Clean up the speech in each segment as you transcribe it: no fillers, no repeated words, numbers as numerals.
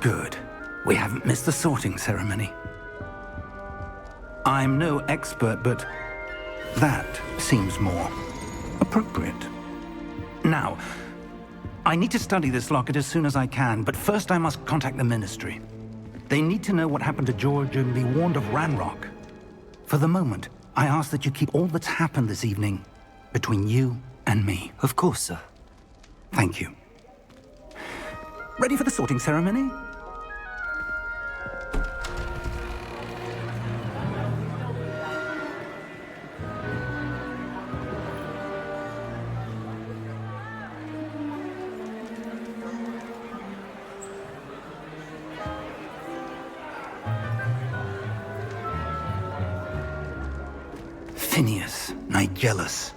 Good. We haven't missed the sorting ceremony. I'm no expert, but that seems more appropriate. Now, I need to study this locket as soon as I can, but first I must contact the Ministry. They need to know what happened to George and be warned of Ranrock. For the moment, I ask that you keep all that's happened this evening between you and me. Of course, sir. Thank you. Ready for the sorting ceremony? Phineas, Nigellus,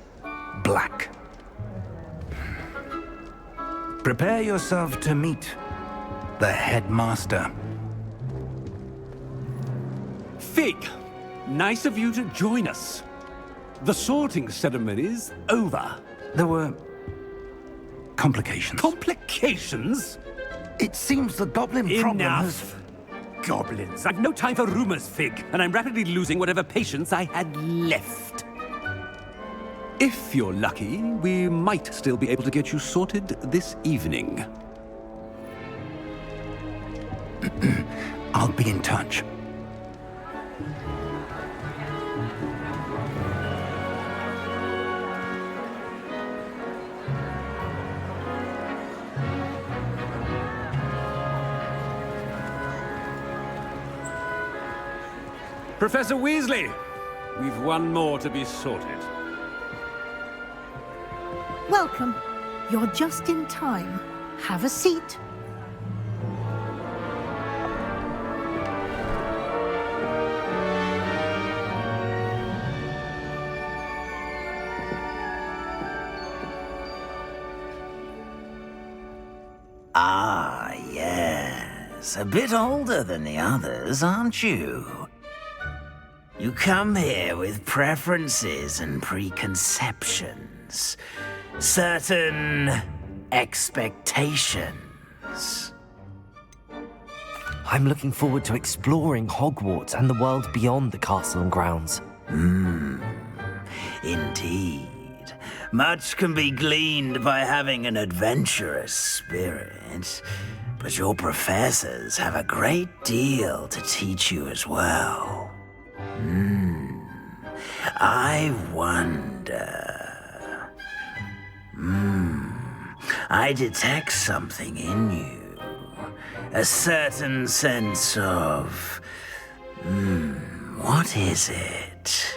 Black. Prepare yourself to meet the headmaster. Fig, nice of you to join us. The sorting ceremony's over. There were complications. Complications? It seems the goblin problem has... Enough! Goblins. I've no time for rumors, Fig, and I'm rapidly losing whatever patience I had left. If you're lucky, we might still be able to get you sorted this evening. I'll be in touch. Professor Weasley, we've one more to be sorted. Welcome. You're just in time. Have a seat. Ah, yes. A bit older than the others, aren't you? You come here with preferences and preconceptions. Certain expectations. I'm looking forward to exploring Hogwarts and the world beyond the castle and grounds. Indeed. Much can be gleaned by having an adventurous spirit, but your professors have a great deal to teach you as well. I wonder... I detect something in you. A certain sense of... what is it?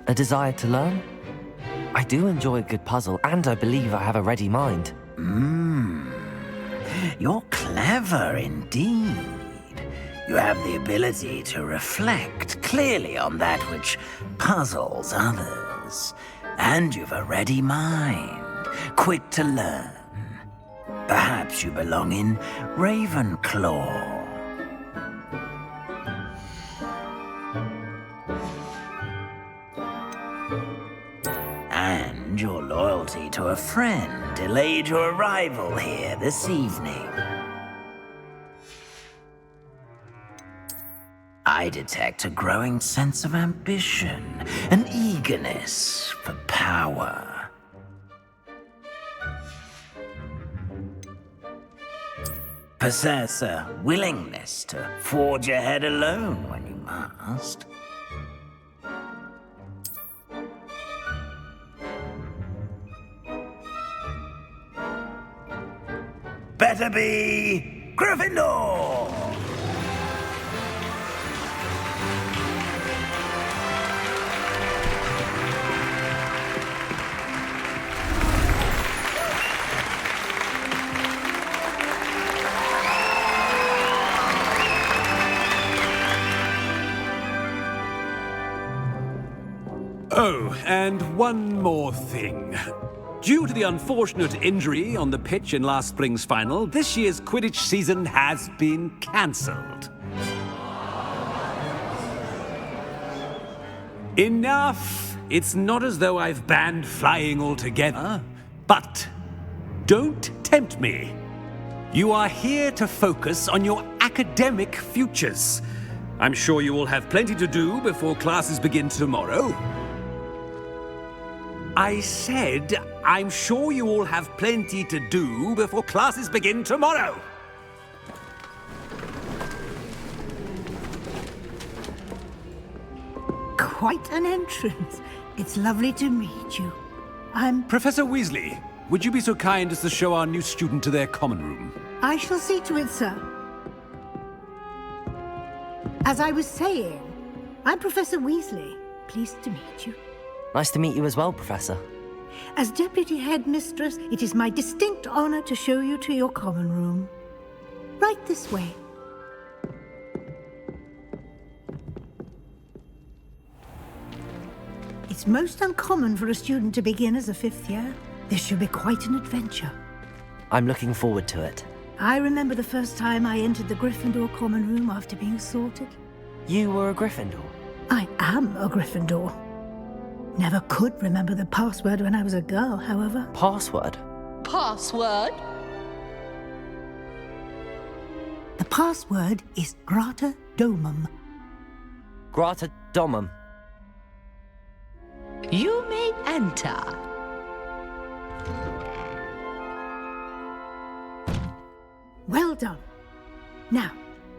A desire to learn? I do enjoy a good puzzle, and I believe I have a ready mind. You're clever indeed. You have the ability to reflect clearly on that which puzzles others. And you've a ready mind, quick to learn. Perhaps you belong in Ravenclaw. And your loyalty to a friend delayed your arrival here this evening. I detect a growing sense of ambition, an eagerness for power. Possess a willingness to forge ahead alone when you must. Better be Gryffindor! Oh, and one more thing. Due to the unfortunate injury on the pitch in last spring's final, this year's Quidditch season has been cancelled. Enough! It's not as though I've banned flying altogether. But don't tempt me. You are here to focus on your academic futures. I'm sure you will have plenty to do before classes begin tomorrow. I said, I'm sure you all have plenty to do before classes begin tomorrow. Quite an entrance. It's lovely to meet you. Professor Weasley, would you be so kind as to show our new student to their common room? I shall see to it, sir. As I was saying, I'm Professor Weasley. Pleased to meet you. Nice to meet you as well, Professor. As Deputy Headmistress, it is my distinct honor to show you to your common room. Right this way. It's most uncommon for a student to begin as a fifth year. This should be quite an adventure. I'm looking forward to it. I remember the first time I entered the Gryffindor common room after being sorted. You were a Gryffindor? I am a Gryffindor. Never could remember the password when I was a girl, however. Password? Password? The password is Grata Domum. Grata Domum. You may enter. Well done. Now,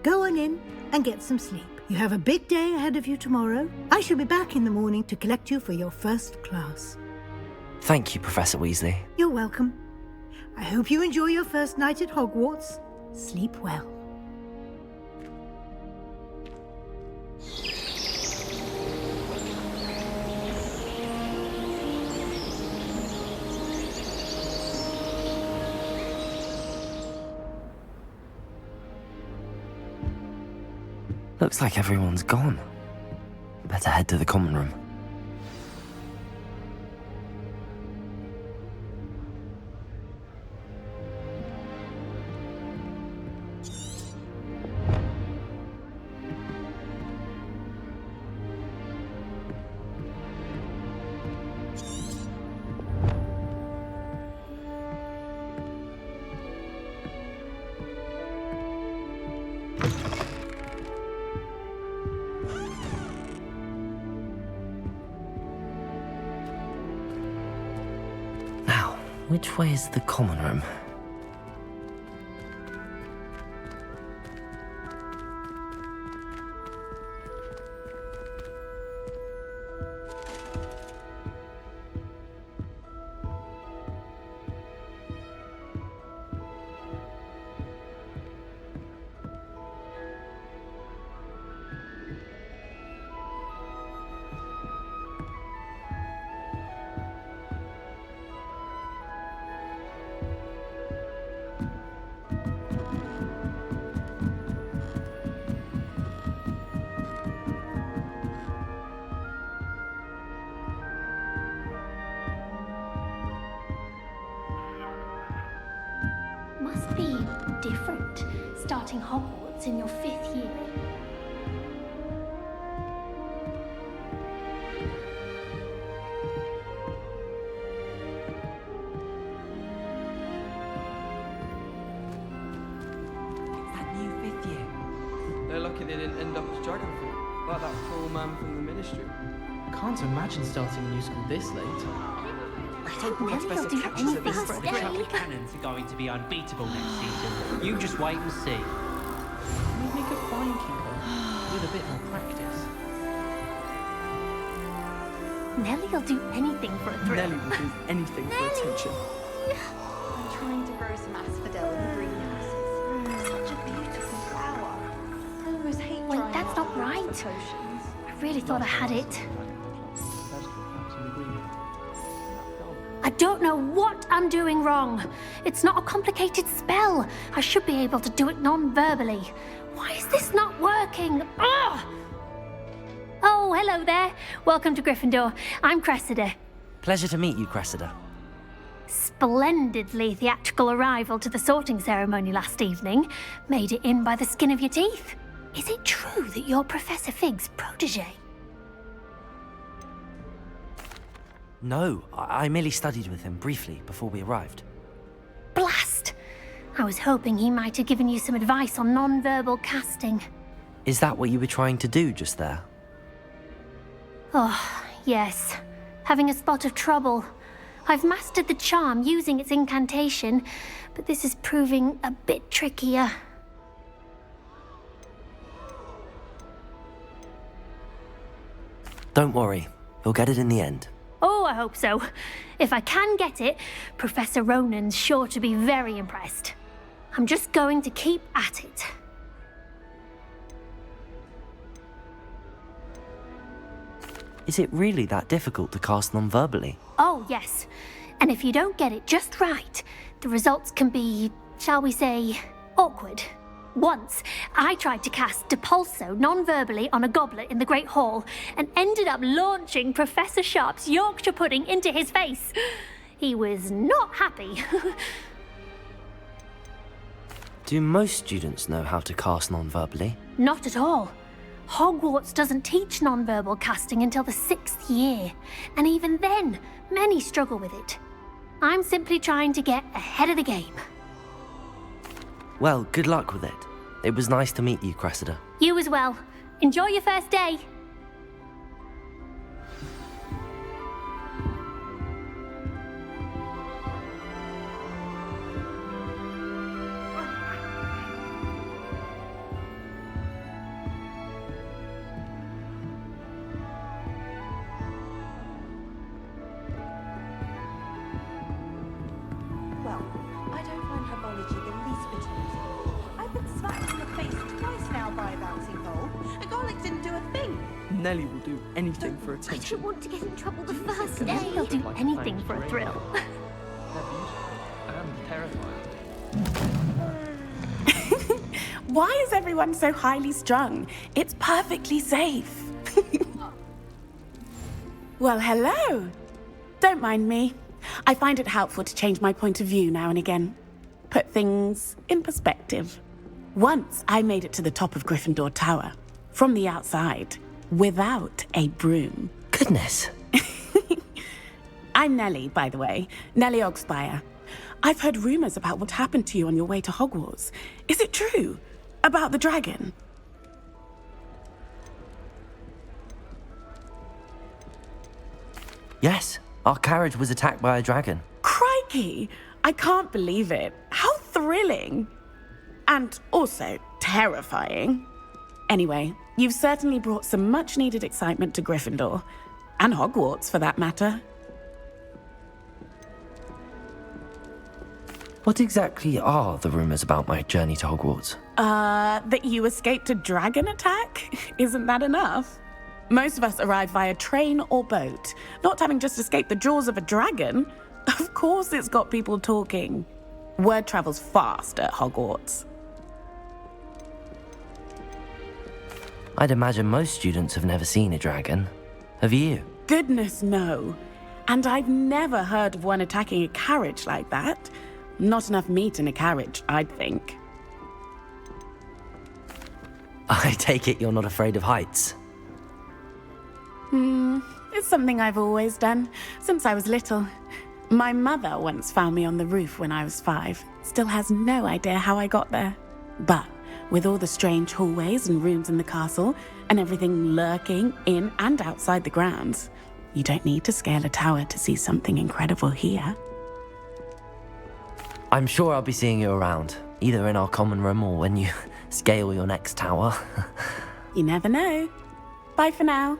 go on in and get some sleep. You have a big day ahead of you tomorrow. I shall be back in the morning to collect you for your first class. Thank you, Professor Weasley. You're welcome. I hope you enjoy your first night at Hogwarts. Sleep well. Looks like everyone's gone. Better head to the common room. Which way is the common room? Must be different, starting Hogwarts in your 5th year. That new 5th year. They're lucky they didn't end up as Dragonfruit, like that poor man from the Ministry. Can't imagine starting a new school this late. I don't think they'll do anything The today. Chapel Cannons are going to be unbeatable next season. You just wait and see. We'd make a fine keeper with a bit more practice. Nellie'll do anything for a thrill. Nellie will do anything for attention. I'm trying to grow some asphodel in the greenhouses. Such a beautiful flower. I almost hate Wait, drying that's up not with right. potions. I really thought I had it. I don't know what I'm doing wrong. It's not a complicated spell. I should be able to do it non-verbally. Why is this not working? Ugh! Oh, hello there. Welcome to Gryffindor. I'm Cressida. Pleasure to meet you, Cressida. Splendidly theatrical arrival to the sorting ceremony last evening. Made it in by the skin of your teeth. Is it true that you're Professor Fig's protege? No, I merely studied with him briefly before we arrived. Blast! I was hoping he might have given you some advice on non-verbal casting. Is that what you were trying to do just there? Oh, yes. Having a spot of trouble. I've mastered the charm using its incantation, but this is proving a bit trickier. Don't worry, you'll get it in the end. Oh, I hope so. If I can get it, Professor Ronan's sure to be very impressed. I'm just going to keep at it. Is it really that difficult to cast non-verbally? Oh, yes. And if you don't get it just right, the results can be, shall we say, awkward. Once, I tried to cast Depulso non-verbally on a goblet in the Great Hall and ended up launching Professor Sharp's Yorkshire pudding into his face. He was not happy. Do most students know how to cast non-verbally? Not at all. Hogwarts doesn't teach non-verbal casting until the 6th year, and even then, many struggle with it. I'm simply trying to get ahead of the game. Well, good luck with it. It was nice to meet you, Cressida. You as well. Enjoy your first day. Well, I don't find herbology the least bit amusing. I've been slapped in the face twice now by a bouncing ball. A garlic didn't do a thing. Nelly will do anything for I attention. don't want to get in trouble the first day. He'll do anything for a thrill. They're beautiful and terrifying. Why is everyone so highly strung? It's perfectly safe. Well, hello. Don't mind me. I find it helpful to change my point of view now and again. Put things in perspective. Once I made it to the top of Gryffindor Tower, from the outside, without a broom. Goodness. I'm Nellie, by the way. Nellie Ogspire. I've heard rumors about what happened to you on your way to Hogwarts. Is it true? About the dragon? Yes, our carriage was attacked by a dragon. Crikey! I can't believe it. How thrilling! And also terrifying. Anyway, you've certainly brought some much-needed excitement to Gryffindor. And Hogwarts, for that matter. What exactly are the rumors about my journey to Hogwarts? That you escaped a dragon attack? Isn't that enough? Most of us arrive via train or boat, not having just escaped the jaws of a dragon. Of course it's got people talking. Word travels fast at Hogwarts. I'd imagine most students have never seen a dragon. Have you? Goodness, no. And I've never heard of one attacking a carriage like that. Not enough meat in a carriage, I'd think. I take it you're not afraid of heights. It's something I've always done, since I was little. My mother once found me on the roof when I was 5. Still has no idea how I got there. But with all the strange hallways and rooms in the castle, and everything lurking in and outside the grounds, you don't need to scale a tower to see something incredible here. I'm sure I'll be seeing you around, either in our common room or when you scale your next tower. You never know. Bye for now.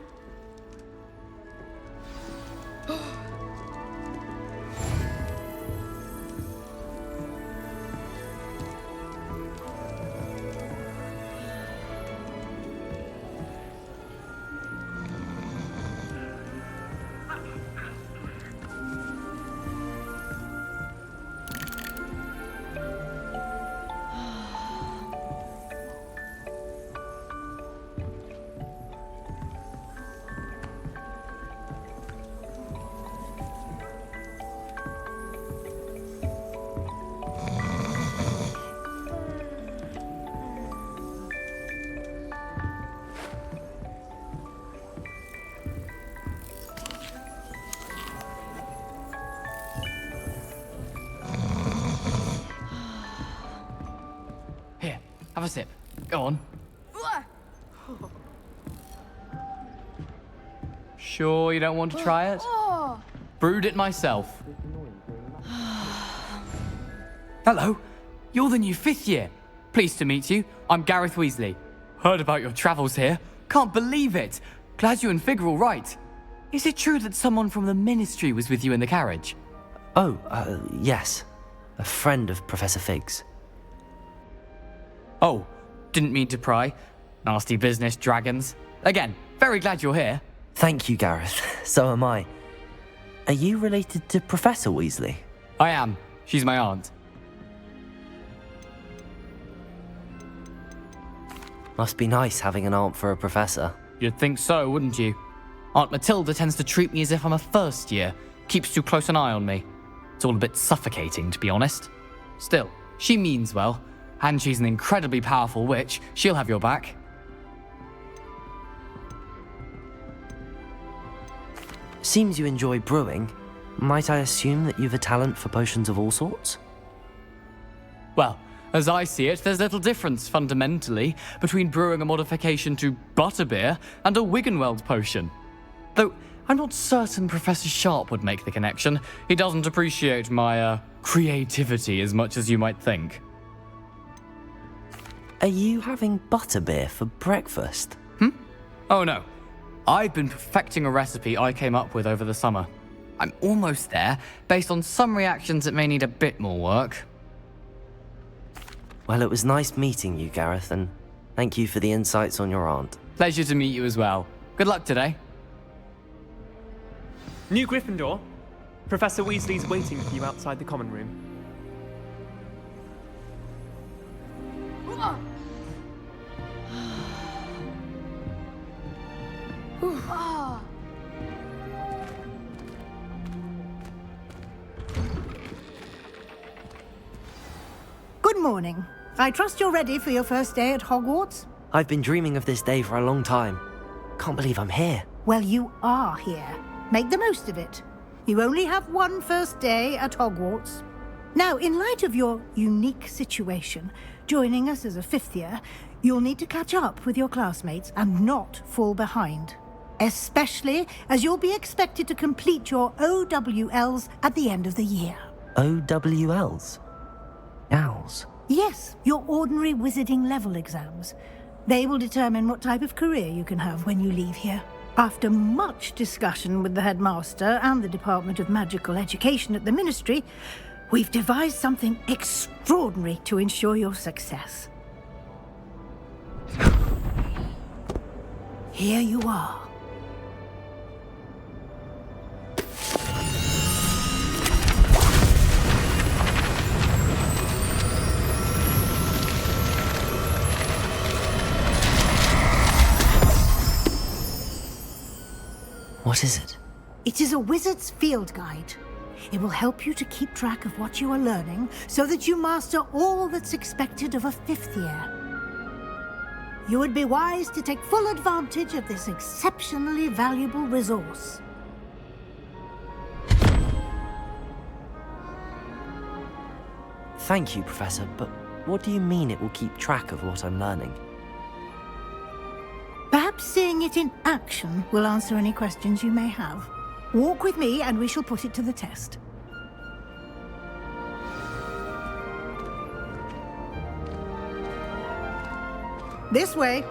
a sip. Go on. Sure you don't want to try it? Brewed it myself. Hello, you're the new 5th year. Pleased to meet you. I'm Gareth Weasley. Heard about your travels here. Can't believe it. Glad you and Fig are all right. Is it true that someone from the Ministry was with you in the carriage? Oh, yes. A friend of Professor Fig's. Oh, didn't mean to pry. Nasty business, dragons. Again, very glad you're here. Thank you, Gareth. So am I. Are you related to Professor Weasley? I am. She's my aunt. Must be nice having an aunt for a professor. You'd think so, wouldn't you? Aunt Matilda tends to treat me as if I'm a first year. Keeps too close an eye on me. It's all a bit suffocating, to be honest. Still, she means well. And she's an incredibly powerful witch. She'll have your back. Seems you enjoy brewing. Might I assume that you've a talent for potions of all sorts? Well, as I see it, there's little difference, fundamentally, between brewing a modification to butterbeer and a Wiggenweld potion. Though, I'm not certain Professor Sharp would make the connection. He doesn't appreciate my, creativity as much as you might think. Are you having butterbeer for breakfast? Oh no. I've been perfecting a recipe I came up with over the summer. I'm almost there, based on some reactions that may need a bit more work. Well, it was nice meeting you, Gareth, and thank you for the insights on your aunt. Pleasure to meet you as well. Good luck today. New Gryffindor. Professor Weasley's waiting for you outside the common room. Good morning. I trust you're ready for your first day at Hogwarts? I've been dreaming of this day for a long time. Can't believe I'm here. Well, you are here. Make the most of it. You only have one first day at Hogwarts. Now, in light of your unique situation, joining us as a 5th year, you'll need to catch up with your classmates and not fall behind. Especially as you'll be expected to complete your OWLs at the end of the year. OWLs? Owls? Yes, your ordinary wizarding level exams. They will determine what type of career you can have when you leave here. After much discussion with the headmaster and the Department of Magical Education at the Ministry, we've devised something extraordinary to ensure your success. Here you are. What is it? It is a wizard's field guide. It will help you to keep track of what you are learning so that you master all that's expected of a 5th year. You would be wise to take full advantage of this exceptionally valuable resource. Thank you, Professor, but what do you mean it will keep track of what I'm learning? Perhaps seeing it in action will answer any questions you may have. Walk with me and we shall put it to the test. This way.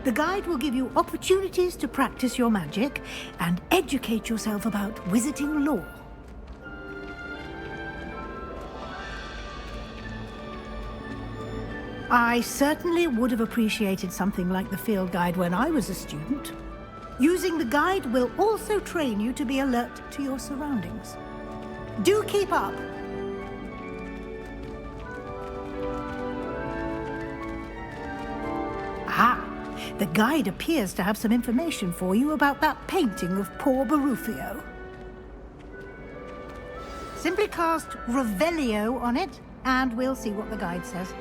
The guide will give you opportunities to practice your magic and educate yourself about wizarding lore. I certainly would have appreciated something like the field guide when I was a student. Using the guide will also train you to be alert to your surroundings. Do keep up. Ah, the guide appears to have some information for you about that painting of poor Barufio. Simply cast Revelio on it, and we'll see what the guide says.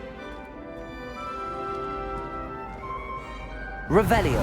Revelio.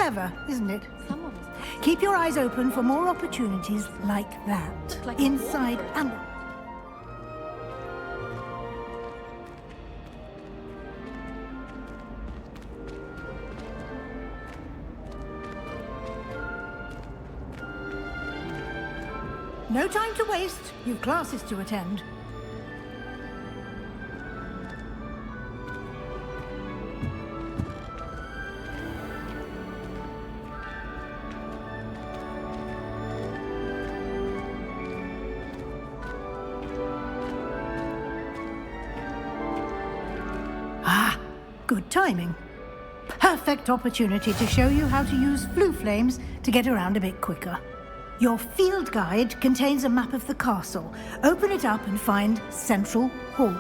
Clever, isn't it? Keep your eyes open for more opportunities like that, inside and out. No time to waste. You've classes to attend. Ah, good timing. Perfect opportunity to show you how to use flue flames to get around a bit quicker. Your field guide contains a map of the castle. Open it up and find Central Hall.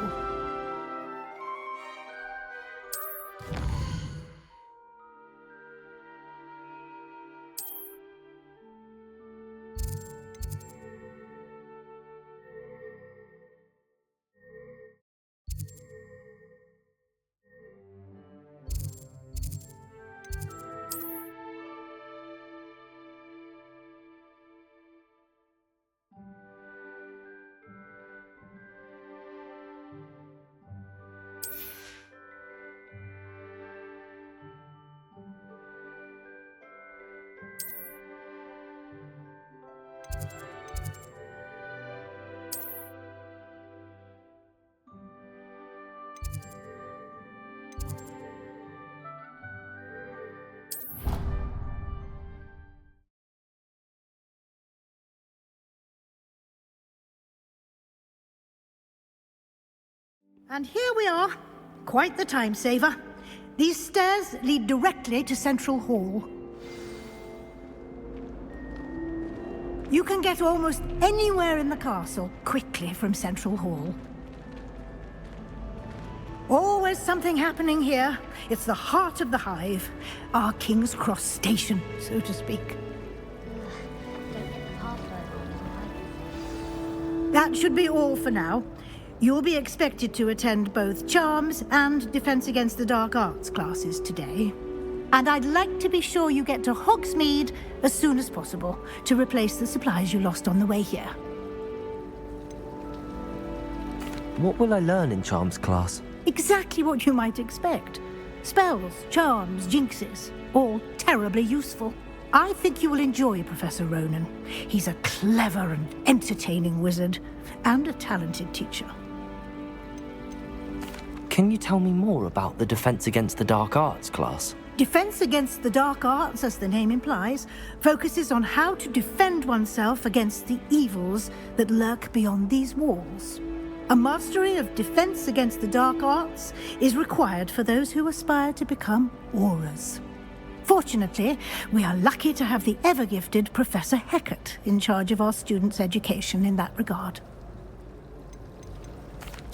And here we are. Quite the time saver. These stairs lead directly to Central Hall. You can get almost anywhere in the castle quickly from Central Hall. Always something happening here. It's the heart of the hive. Our King's Cross station, so to speak. That should be all for now. You'll be expected to attend both Charms and Defense Against the Dark Arts classes today. And I'd like to be sure you get to Hogsmeade as soon as possible to replace the supplies you lost on the way here. What will I learn in Charms class? Exactly what you might expect. Spells, charms, jinxes, all terribly useful. I think you will enjoy Professor Ronan. He's a clever and entertaining wizard, and a talented teacher. Can you tell me more about the Defense Against the Dark Arts class? Defense Against the Dark Arts, as the name implies, focuses on how to defend oneself against the evils that lurk beyond these walls. A mastery of Defense Against the Dark Arts is required for those who aspire to become Aurors. Fortunately, we are lucky to have the ever-gifted Professor Hecat in charge of our students' education in that regard.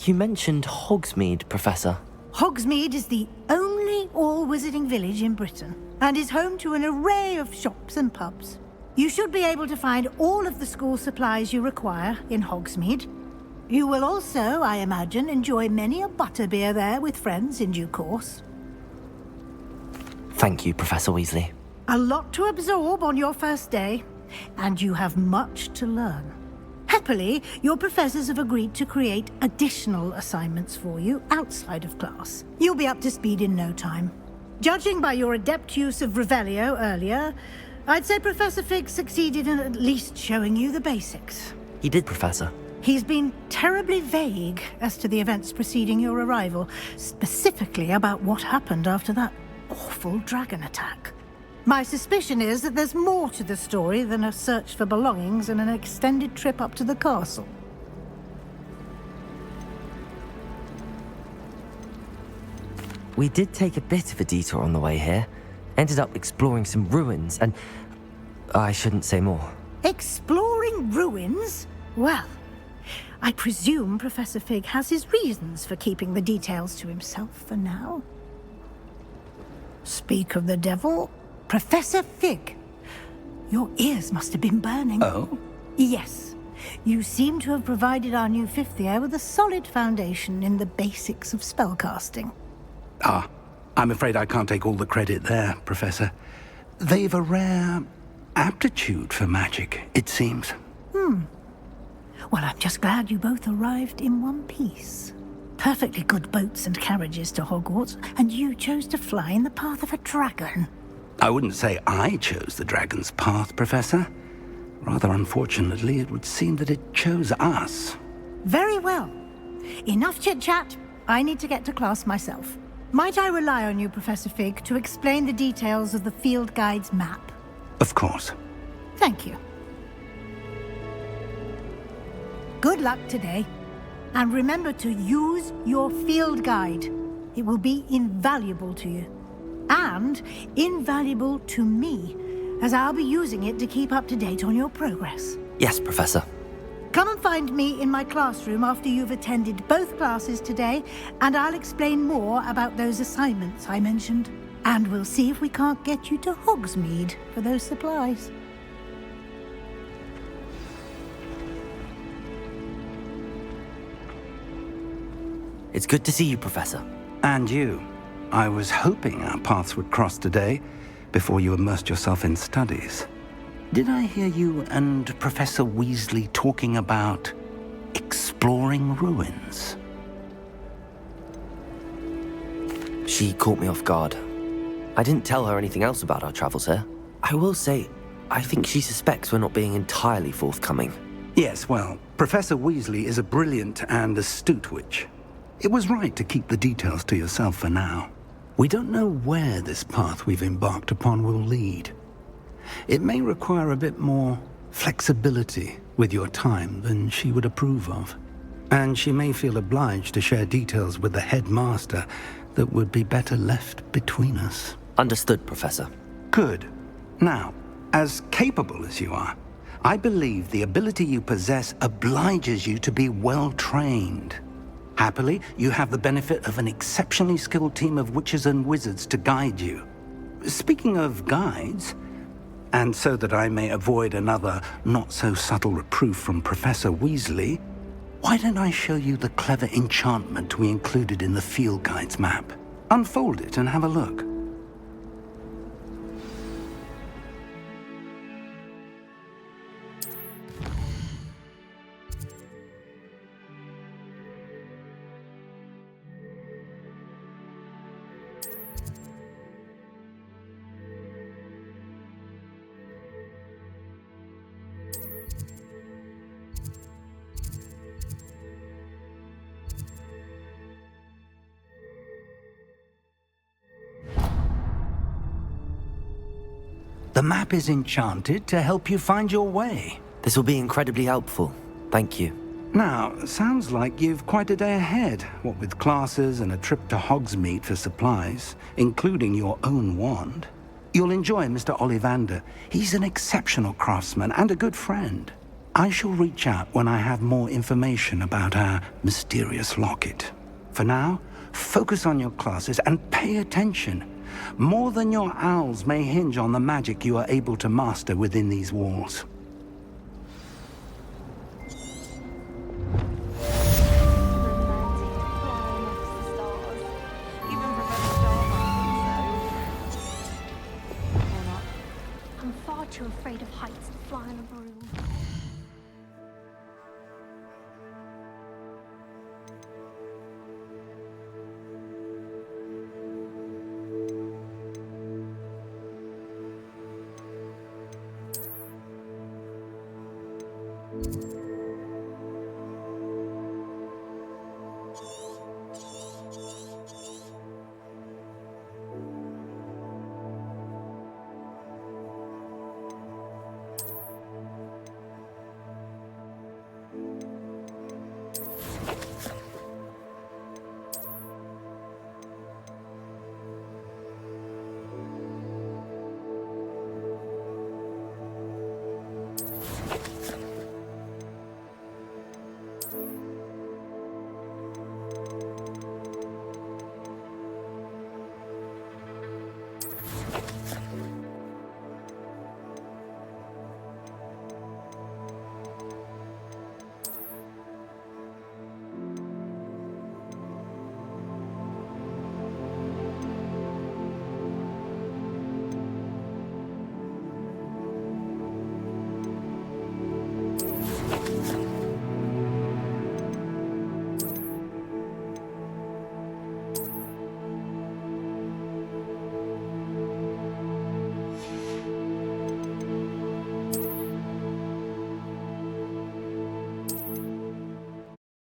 You mentioned Hogsmeade, Professor. Hogsmeade is the only all-wizarding village in Britain and is home to an array of shops and pubs. You should be able to find all of the school supplies you require in Hogsmeade. You will also, I imagine, enjoy many a butterbeer there with friends in due course. Thank you, Professor Weasley. A lot to absorb on your first day, and you have much to learn. Happily, your professors have agreed to create additional assignments for you outside of class. You'll be up to speed in no time. Judging by your adept use of Revelio earlier, I'd say Professor Fig succeeded in at least showing you the basics. He did, Professor. He's been terribly vague as to the events preceding your arrival, specifically about what happened after that awful dragon attack. My suspicion is that there's more to the story than a search for belongings and an extended trip up to the castle. We did take a bit of a detour on the way here. Ended up exploring some ruins and... I shouldn't say more. Exploring ruins? Well, I presume Professor Fig has his reasons for keeping the details to himself for now. Speak of the devil, Professor Fig. Your ears must have been burning. Oh? Yes. You seem to have provided our new fifth year with a solid foundation in the basics of spellcasting. Ah, I'm afraid I can't take all the credit there, Professor. they've a rare aptitude for magic, it seems. Well, I'm just glad you both arrived in one piece. Perfectly good boats and carriages to Hogwarts, and you chose to fly in the path of a dragon. I wouldn't say I chose the dragon's path, Professor. Rather unfortunately, it would seem that it chose us. Very well. Enough chit-chat. I need to get to class myself. Might I rely on you, Professor Fig, to explain the details of the field guide's map? Of course. Thank you. Good luck today. And remember to use your field guide. It will be invaluable to you. And invaluable to me, as I'll be using it to keep up to date on your progress. Yes, Professor. Come and find me in my classroom after you've attended both classes today, and I'll explain more about those assignments I mentioned. And we'll see if we can't get you to Hogsmeade for those supplies. It's good to see you, Professor. And you. I was hoping our paths would cross today, before you immersed yourself in studies. Did I hear you and Professor Weasley talking about exploring ruins? She caught me off guard. I didn't tell her anything else about our travels here. I will say, I think she suspects we're not being entirely forthcoming. Yes, well, Professor Weasley is a brilliant and astute witch. It was right to keep the details to yourself for now. We don't know where this path we've embarked upon will lead. It may require a bit more flexibility with your time than she would approve of. And she may feel obliged to share details with the headmaster that would be better left between us. Understood, Professor. Good. Now, as capable as you are, I believe the ability you possess obliges you to be well trained. Happily, you have the benefit of an exceptionally skilled team of witches and wizards to guide you. Speaking of guides, and so that I may avoid another not-so-subtle reproof from Professor Weasley, why don't I show you the clever enchantment we included in the field guide's map? Unfold it and have a look. The map is enchanted to help you find your way. This will be incredibly helpful. Thank you. Now, sounds like you've quite a day ahead, what with classes and a trip to Hogsmeade for supplies, including your own wand. You'll enjoy Mr. Ollivander. He's an exceptional craftsman and a good friend. I shall reach out when I have more information about our mysterious locket. For now, focus on your classes and pay attention. More than your owls may hinge on the magic you are able to master within these walls. I'm far too afraid of heights to fly on a broom.